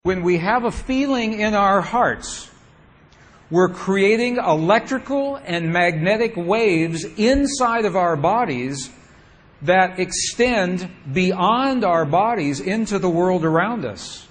When we have a feeling in our hearts, we're creating electrical and magnetic waves inside of our bodies that extend beyond our bodies into the world around us.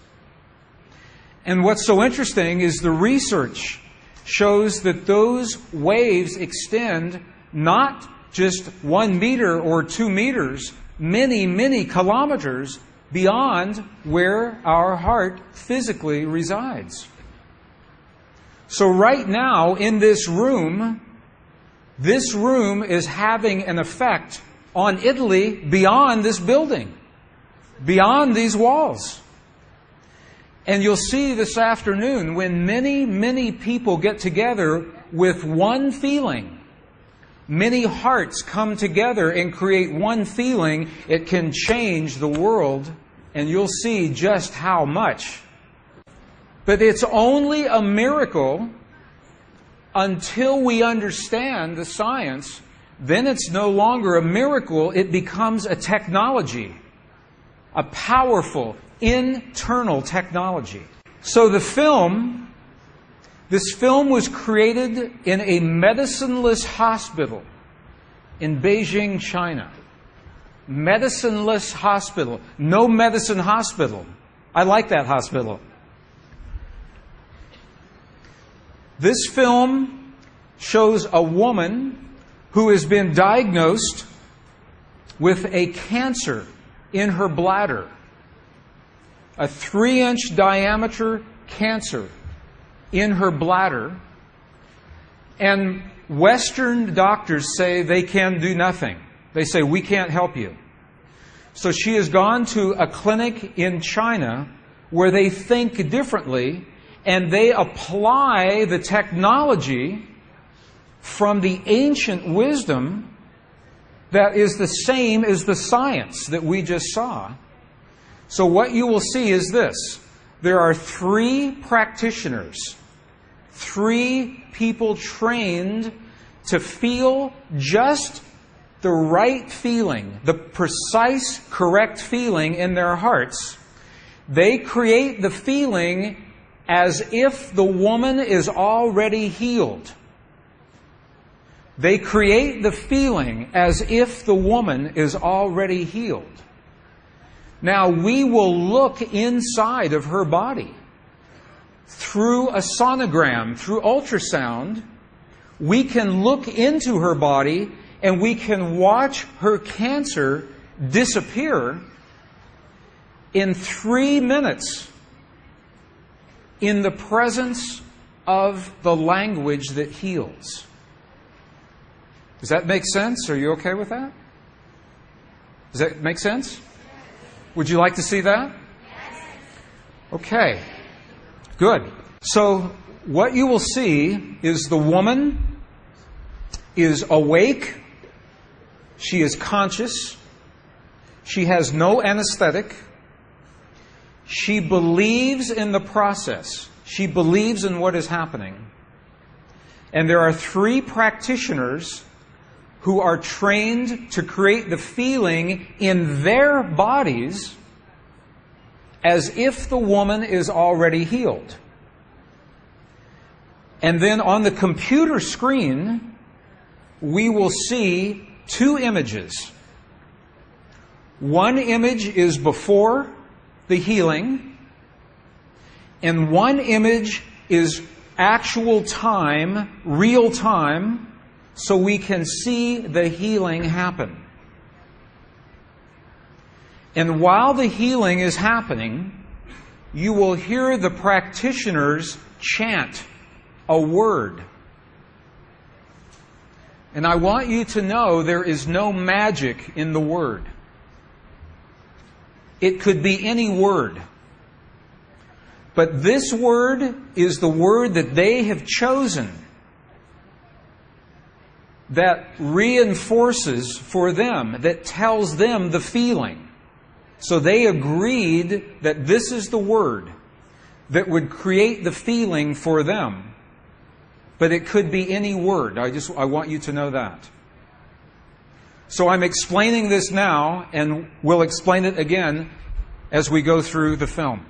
And what's so interesting is the research shows that those waves extend not just 1 meter or 2 meters, many, many kilometers beyond where our heart physically resides. So right now in this room is having an effect on Italy beyond this building, beyond these walls. And you'll see this afternoon when many, many people get together with one feeling, many hearts come together and create one feeling, it can change the world, and you'll see just how much. But it's only a miracle until we understand the science. Then it's no longer a miracle, it becomes a technology, a powerful internal technology. So this film was created in a medicineless hospital in Beijing, China. Medicineless hospital. No medicine hospital. I like that hospital. This film shows a woman who has been diagnosed with a cancer in her bladder. A 3-inch diameter cancer in her bladder. And Western doctors say they can do nothing. They say, we can't help you. So she has gone to a clinic in China where they think differently and they apply the technology from the ancient wisdom that is the same as the science that we just saw. So what you will see is this. There are 3 practitioners, 3 people trained to feel just the right feeling, the precise, correct feeling in their hearts. They create the feeling as if the woman is already healed. They create the feeling as if the woman is already healed. Now, we will look inside of her body through a sonogram, through ultrasound. We can look into her body and we can watch her cancer disappear in 3 minutes in the presence of the language that heals. Does that make sense? Are you okay with that? Does that make sense? Would you like to see that? Okay. Good. So what you will see is the woman is awake. She is conscious. She has no anesthetic. She believes in the process. She believes in what is happening. And there are 3 practitioners who are trained to create the feeling in their bodies as if the woman is already healed. And then on the computer screen, we will see 2 images. One image is before the healing, and one image is actual time, real time, so we can see the healing happen. And while the healing is happening, you will hear the practitioners chant a word. And I want you to know there is no magic in the word. It could be any word. But this word is the word that they have chosen that reinforces for them, that tells them the feeling. So they agreed that this is the word that would create the feeling for them. But it could be any word. I want you to know that. So I'm explaining this now, and we'll explain it again as we go through the film.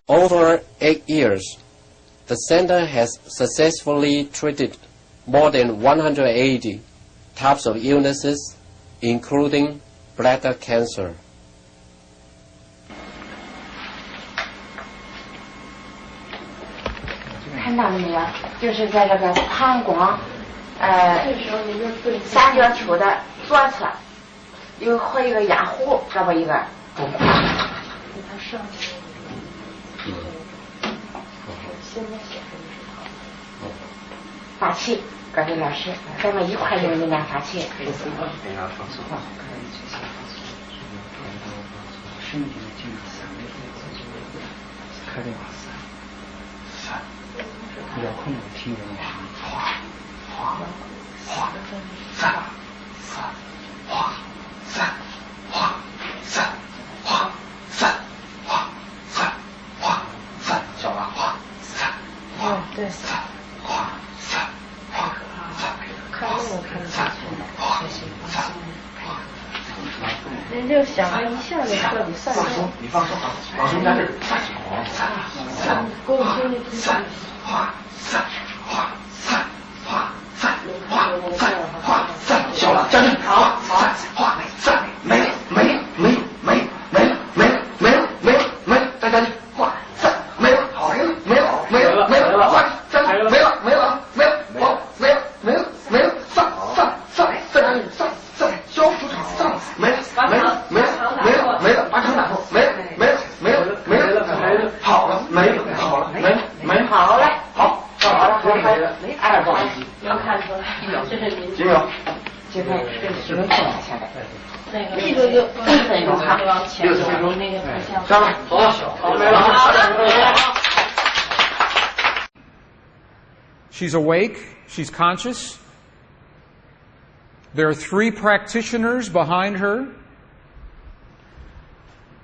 Over 8 years, the center has successfully treated more than 180 types of illnesses, including bladder cancer. 看到了没有？就是在这个膀胱，三角球的左侧，和一个压壶，这么一个中管。法器，各位老师，咱们一块用一念法器。开这个三，比较困难听人哗哗哗三三哗三哗三哗三哗三哗三，小了哗三哗对三哗三哗三，看那个看得下去了，学习放松。人就想着一下就彻底散了。你放松啊，老师在这儿三三给我听听三哗三哗三哗三哗三哗三，小了站着，好三哗三没了没了没了没了没了没了没了没了没了，再站去哗三没了好没了没了没了没了哗三没了没了没了没了没了没了没了三三三再站去三三交出场三没了没了没了没了没了，把场打破没了没了没了没了没了好了没了好了没了没了好嘞好好了好了哎不好意思能看出来这是您几秒这边只能放下来。立刻就那个还往前60分钟那个上来走了好没了。She's awake. She's conscious. There are 3 practitioners behind her.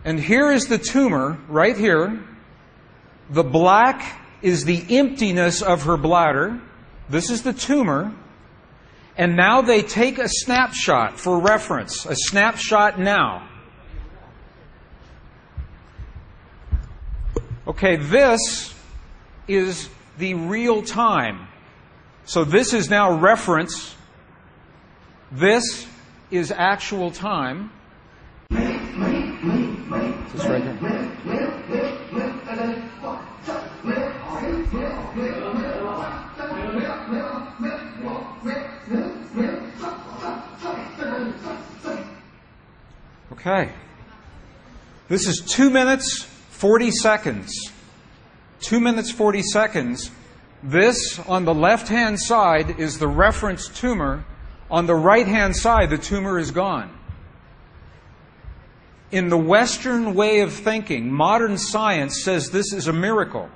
And here is the tumor, right here. The black is the emptiness of her bladder. This is the tumor. And now they take a snapshot for reference. A snapshot now. Okay, this is the real time. So this is now reference. This is actual time. Is this right here? Okay. This is 2 minutes, 40 seconds. 2 minutes, 40 seconds. This, on the left-hand side, is the reference tumor. On the right-hand side, the tumor is gone. In the Western way of thinking, modern science says this is a miracle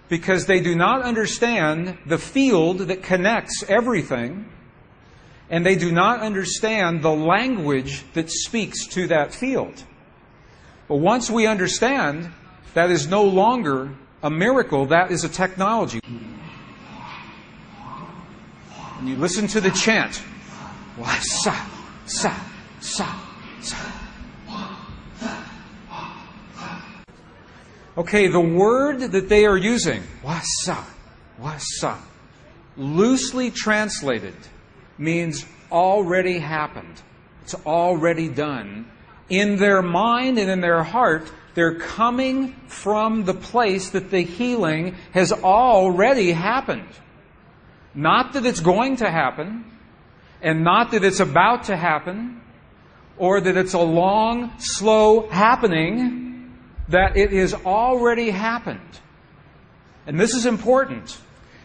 because they do not understand the field that connects everything, and they do not understand the language that speaks to that field. But once we understand, that is no longer a miracle, that is a technology. And you listen to the chant. Wa sa sa sa sa. Okay, the word that they are using, wasa, loosely translated, means already happened. It's already done. In their mind and in their heart, they're coming from the place that the healing has already happened. Not that it's going to happen, and not that it's about to happen, or that it's a long, slow happening, that it has already happened. And this is important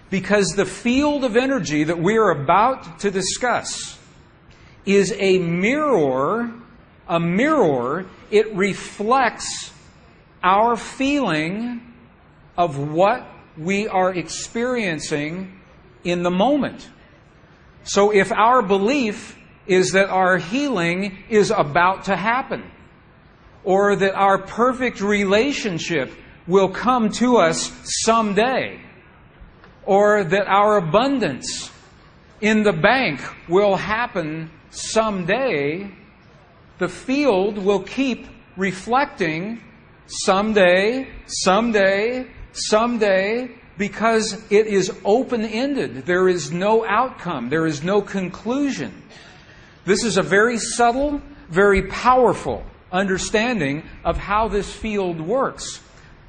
because the field of energy that we are about to discuss is a mirror. A mirror, it reflects our feeling of what we are experiencing in the moment. So if our belief is that our healing is about to happen, or that our perfect relationship will come to us someday, or that our abundance in the bank will happen someday, the field will keep reflecting someday, someday, someday, because it is open-ended. There is no outcome. There is no conclusion. This is a very subtle, very powerful understanding of how this field works.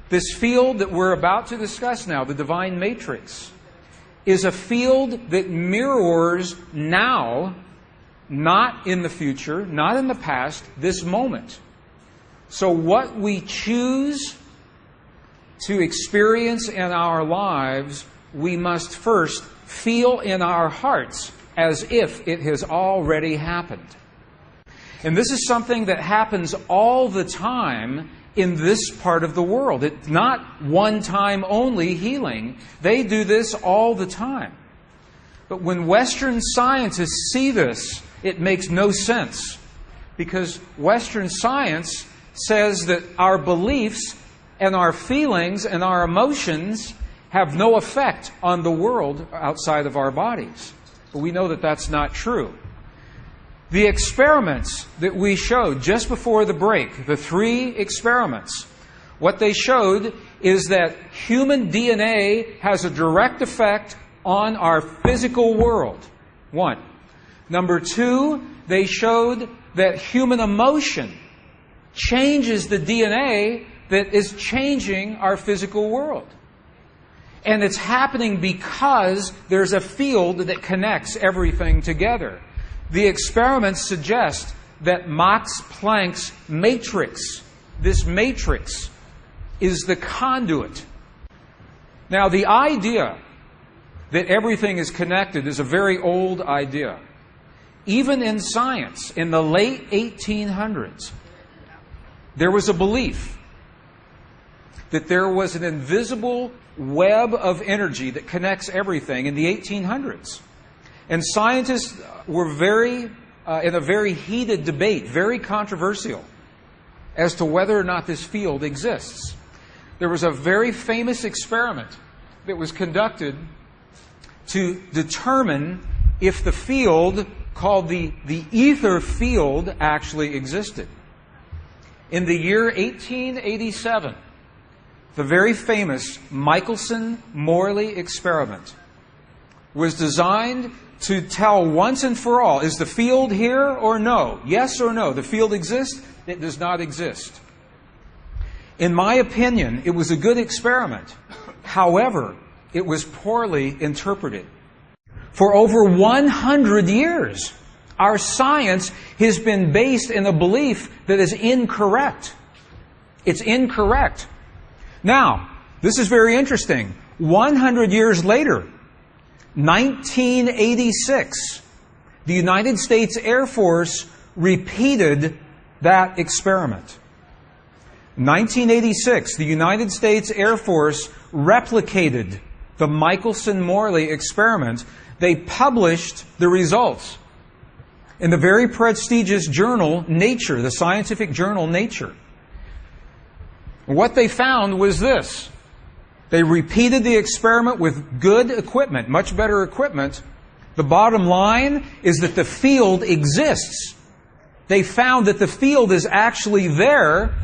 This field that we're about to discuss now, the divine matrix, is a field that mirrors now, not in the future, not in the past, this moment. So what we choose to experience in our lives, we must first feel in our hearts as if it has already happened. And this is something that happens all the time in this part of the world. It's not one-time only healing. They do this all the time. But when Western scientists see this, it makes no sense. Because Western science says that our beliefs and our feelings and our emotions have no effect on the world outside of our bodies. But we know that that's not true. The experiments that we showed just before the break, the 3 experiments, what they showed is that human DNA has a direct effect on our physical world. 1. Number 2, they showed that human emotion changes the DNA that is changing our physical world. And it's happening because there's a field that connects everything together. The experiments suggest that Max Planck's matrix, this matrix, is the conduit. Now, the idea that everything is connected is a very old idea. Even in science, in the late 1800s, there was a belief that there was an invisible web of energy that connects everything in the 1800s. And scientists were in a very heated debate, very controversial, as to whether or not this field exists. There was a very famous experiment that was conducted to determine if the field called the ether field actually existed. In the year 1887, the very famous Michelson-Morley experiment was designed to tell once and for all, is the field here or no? Yes or no? The field exists? It does not exist. In my opinion, it was a good experiment. However, it was poorly interpreted. For over 100 years, our science has been based in a belief that is incorrect. It's incorrect. Now, this is very interesting. 100 years later, 1986, the United States Air Force repeated that experiment. 1986, the United States Air Force replicated the Michelson-Morley experiment. They published the results in the very prestigious journal Nature, the scientific journal Nature. What they found was this. They repeated the experiment with good equipment, much better equipment. The bottom line is that the field exists. They found that the field is actually there.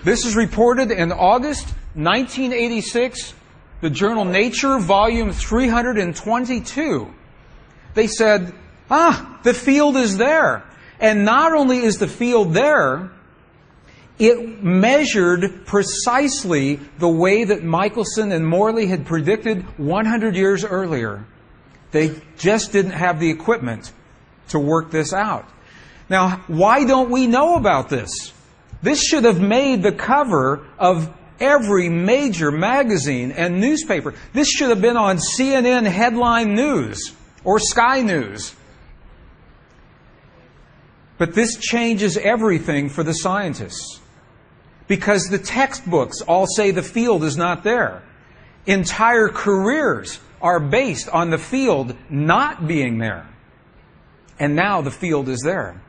This is reported in August 1986, the journal Nature, volume 322. They said, the field is there. And not only is the field there, it measured precisely the way that Michelson and Morley had predicted 100 years earlier. They just didn't have the equipment to work this out. Now, why don't we know about this? This should have made the cover of every major magazine and newspaper. This should have been on CNN headline news or Sky News. But this changes everything for the scientists. Because the textbooks all say the field is not there. Entire careers are based on the field not being there. And now the field is there.